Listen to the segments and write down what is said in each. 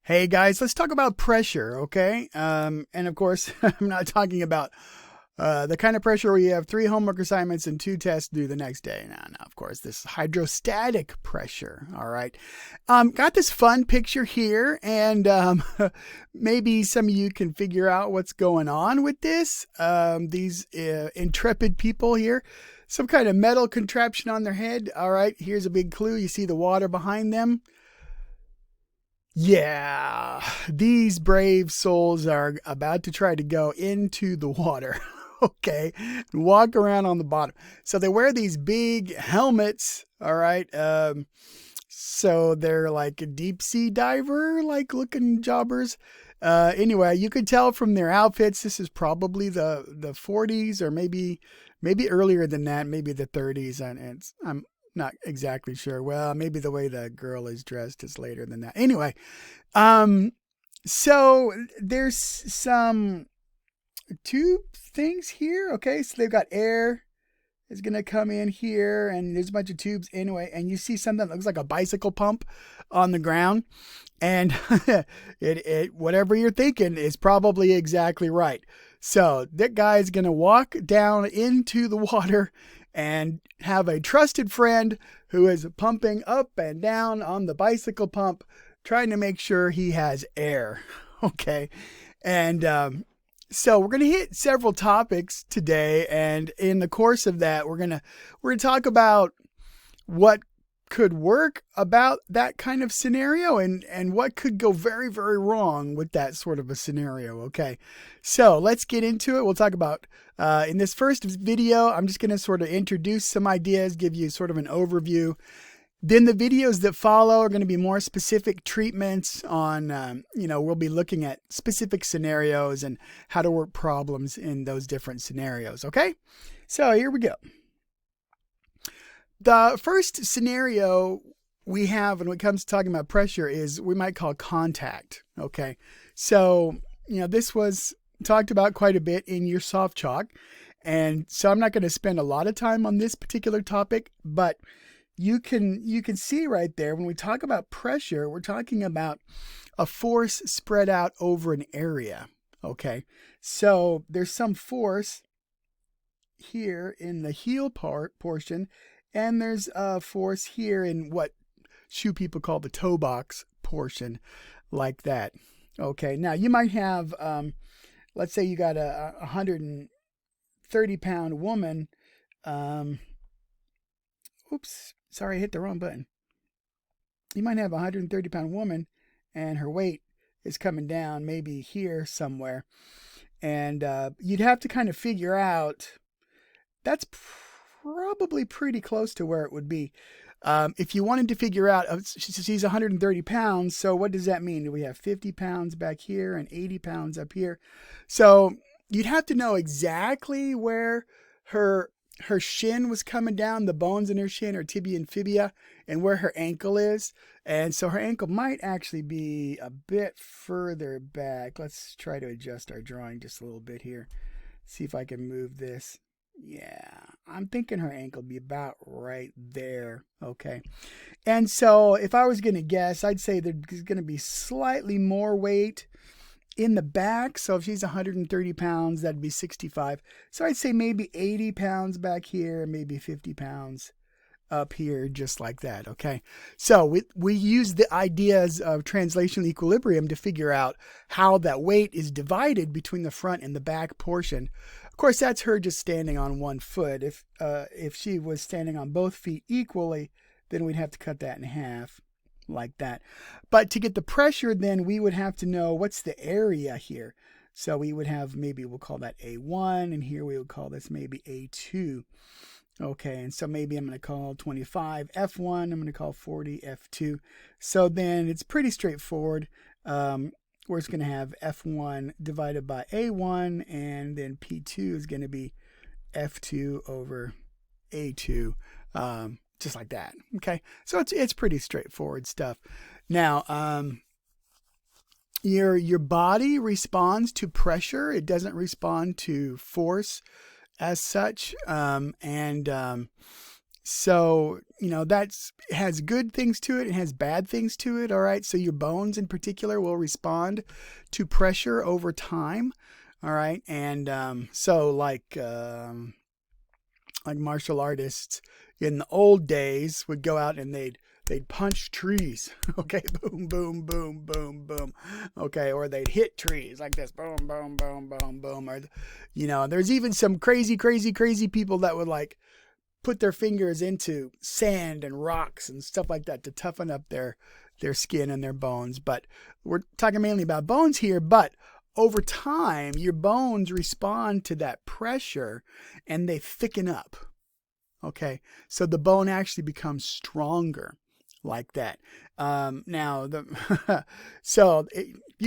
Hey guys, let's talk about pressure, okay? And of course, I'm not talking about the kind of pressure where you have 3 homework assignments and 2 tests due the next day. No, of course, this is hydrostatic pressure, all right? Got this fun picture here, and maybe some of you can figure out what's going on with this. These intrepid people here, some kind of metal contraption on their head. All right, here's a big clue. You see the water behind them. Yeah, these brave souls are about to try to go into the water, okay, and walk around on the bottom. So they wear these big helmets, all right. So they're like a deep sea diver, like looking jobbers. Anyway, you could tell from their outfits, this is probably the 40s or maybe earlier than that, maybe the 30s, and I'm not exactly sure. Well, maybe the way the girl is dressed is later than that. Anyway, so there's some tube things here. Okay, so they've got air is gonna come in here, and there's a bunch of tubes anyway. And you see something that looks like a bicycle pump on the ground, and it whatever you're thinking is probably exactly right. So that guy's gonna walk down into the water and have a trusted friend who is pumping up and down on the bicycle pump, trying to make sure he has air. Okay. And so we're going to hit several topics today. And in the course of that, we're going to talk about what could work about that kind of scenario and what could go very, very wrong with that sort of a scenario. Okay. So let's get into it. We'll talk about, in this first video, I'm just going to sort of introduce some ideas, give you sort of an overview. Then the videos that follow are going to be more specific treatments on, we'll be looking at specific scenarios and how to work problems in those different scenarios. Okay. So here we go. The first scenario we have when it comes to talking about pressure is we might call contact. Okay. So, this was talked about quite a bit in your soft chalk. And so I'm not going to spend a lot of time on this particular topic, but you can see right there when we talk about pressure, we're talking about a force spread out over an area. Okay. So there's some force here in the heel portion, and there's a force here in what shoe people call the toe box portion, like that. Okay, now you might have, let's say you got a 130-pound woman. Oops, sorry, I hit the wrong button. You might have a 130-pound woman, and her weight is coming down maybe here somewhere. And you'd have to kind of figure out, that's probably pretty close to where it would be. If you wanted to figure out, she's 130 pounds, so what does that mean? Do we have 50 pounds back here and 80 pounds up here? So you'd have to know exactly where her shin was coming down, the bones in her shin, her tibia and fibia, and where her ankle is. And so her ankle might actually be a bit further back. Let's try to adjust our drawing just a little bit here. See if I can move this. Yeah, I'm thinking her ankle would be about right there. Okay. And so if I was going to guess, I'd say there's going to be slightly more weight in the back. So if she's 130 pounds, that'd be 65. So I'd say maybe 80 pounds back here, maybe 50 pounds up here, just like that. Okay. So we use the ideas of translational equilibrium to figure out how that weight is divided between the front and the back portion. Of course, that's her just standing on one foot. If she was standing on both feet equally, then we'd have to cut that in half like that. But to get the pressure, then we would have to know what's the area here. So we would have, maybe we'll call that A1, and here we would call this maybe A2. Okay, and so maybe I'm going to call 25 F1, I'm going to call 40 F2. So then it's pretty straightforward. We're just going to have F1 divided by A1, and then P2 is going to be F2 over A2, just like that. Okay, so it's pretty straightforward stuff. Now, your body responds to pressure. It doesn't respond to force as such. So, that's has good things to it and has bad things to it. All right. So your bones in particular will respond to pressure over time. All right. And so like martial artists in the old days would go out and they'd punch trees. Okay, boom, boom, boom, boom, boom. Okay, or they'd hit trees like this, boom, boom, boom, boom, boom. Or, there's even some crazy, crazy, crazy people that would like put their fingers into sand and rocks and stuff like that to toughen up their skin and their bones. But we're talking mainly about bones here. But over time, your bones respond to that pressure and they thicken up. Okay, so the bone actually becomes stronger like that. You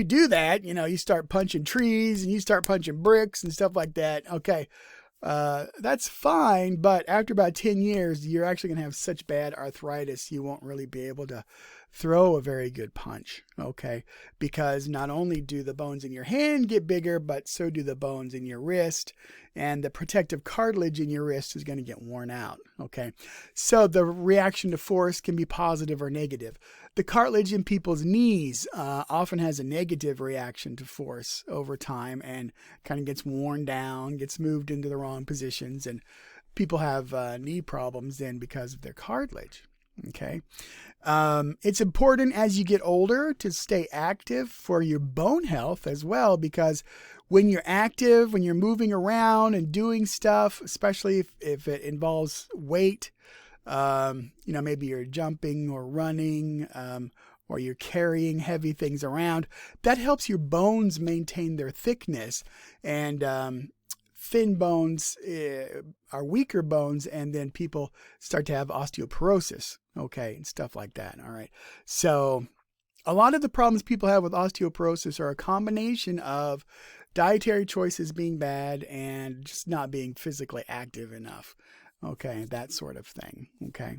do that, you start punching trees and you start punching bricks and stuff like that. Okay, that's fine, but after about 10 years, you're actually going to have such bad arthritis, you won't really be able to throw a very good punch, okay? Because not only do the bones in your hand get bigger, but so do the bones in your wrist, and the protective cartilage in your wrist is going to get worn out, okay? So the reaction to force can be positive or negative. The cartilage in people's knees often has a negative reaction to force over time and kind of gets worn down, gets moved into the wrong positions, and people have knee problems then because of their cartilage. Okay. It's important as you get older to stay active for your bone health as well, because when you're active, when you're moving around and doing stuff, especially if it involves weight, maybe you're jumping or running, or you're carrying heavy things around, that helps your bones maintain their thickness. And thin bones are weaker bones, and then people start to have osteoporosis, okay, and stuff like that. All right. So a lot of the problems people have with osteoporosis are a combination of dietary choices being bad and just not being physically active enough. Okay, that sort of thing. Okay.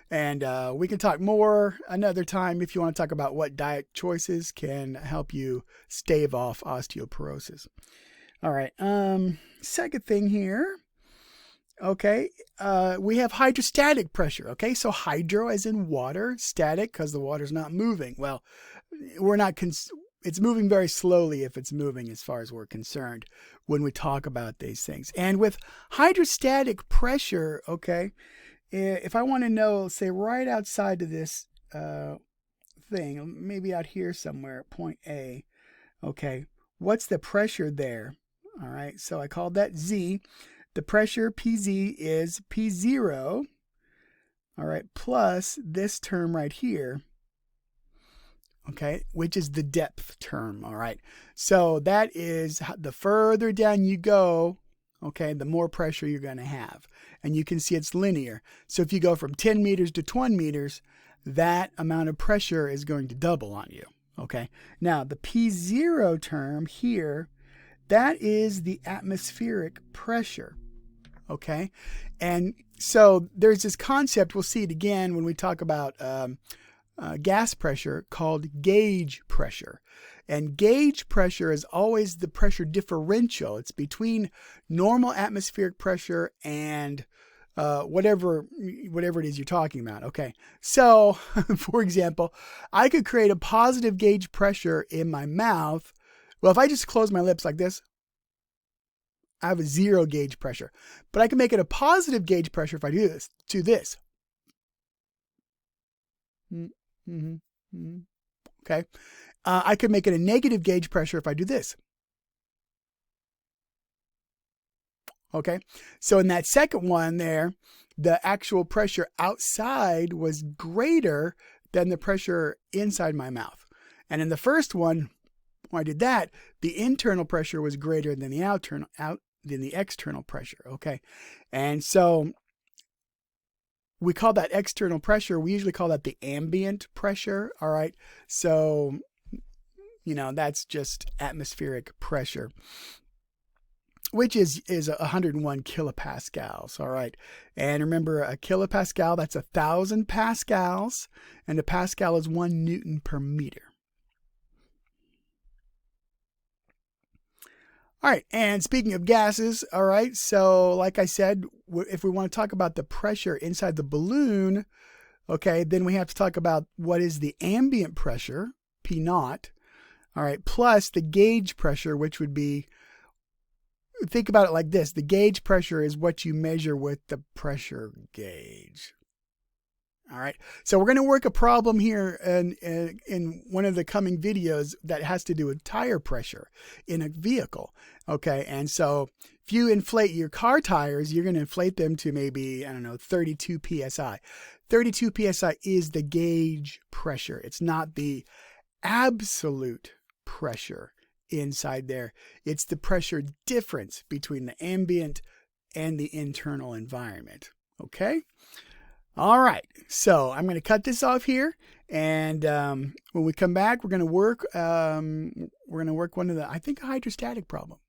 And we can talk more another time if you want to talk about what diet choices can help you stave off osteoporosis. All right. Second thing here. Okay. We have hydrostatic pressure. Okay. So hydro as in water, static because the water's not moving. Well, it's moving very slowly if it's moving as far as we're concerned when we talk about these things. And with hydrostatic pressure, okay, if I want to know, say right outside of this thing, maybe out here somewhere, point A, okay, what's the pressure there? All right, so I called that Z. The pressure PZ is P0, all right, plus this term right here, okay, which is the depth term, all right. So that is the further down you go, okay, the more pressure you're going to have. And you can see it's linear. So if you go from 10 meters to 20 meters, that amount of pressure is going to double on you, okay. Now, the P0 term here, that is the atmospheric pressure, okay? And so there's this concept, we'll see it again when we talk about gas pressure, called gauge pressure. And gauge pressure is always the pressure differential. It's between normal atmospheric pressure and whatever it is you're talking about, okay? So, for example, I could create a positive gauge pressure in my mouth. Well, if I just close my lips like this, I have a 0 gauge pressure. But I can make it a positive gauge pressure if I do this, to this. Okay. I could make it a negative gauge pressure if I do this. Okay. So in that second one there, the actual pressure outside was greater than the pressure inside my mouth. And in the first one, when I did that, the internal pressure was greater than the external pressure. Okay. And so we call that external pressure. We usually call that the ambient pressure. All right. So, that's just atmospheric pressure, which is 101 kilopascals. All right. And remember, a kilopascal, that's 1,000 pascals, and a pascal is 1 Newton per meter. All right, and speaking of gases, all right, so like I said, if we want to talk about the pressure inside the balloon, okay, then we have to talk about what is the ambient pressure, P naught, all right, plus the gauge pressure, which would be, think about it like this. The gauge pressure is what you measure with the pressure gauge. All right, so we're going to work a problem here in one of the coming videos that has to do with tire pressure in a vehicle. Okay, and so if you inflate your car tires, you're going to inflate them to maybe, I don't know, 32 psi. 32 psi is the gauge pressure. It's not the absolute pressure inside there. It's the pressure difference between the ambient and the internal environment. Okay? All right, so I'm going to cut this off here, and when we come back, we're going to work one of the, I think, a hydrostatic problem.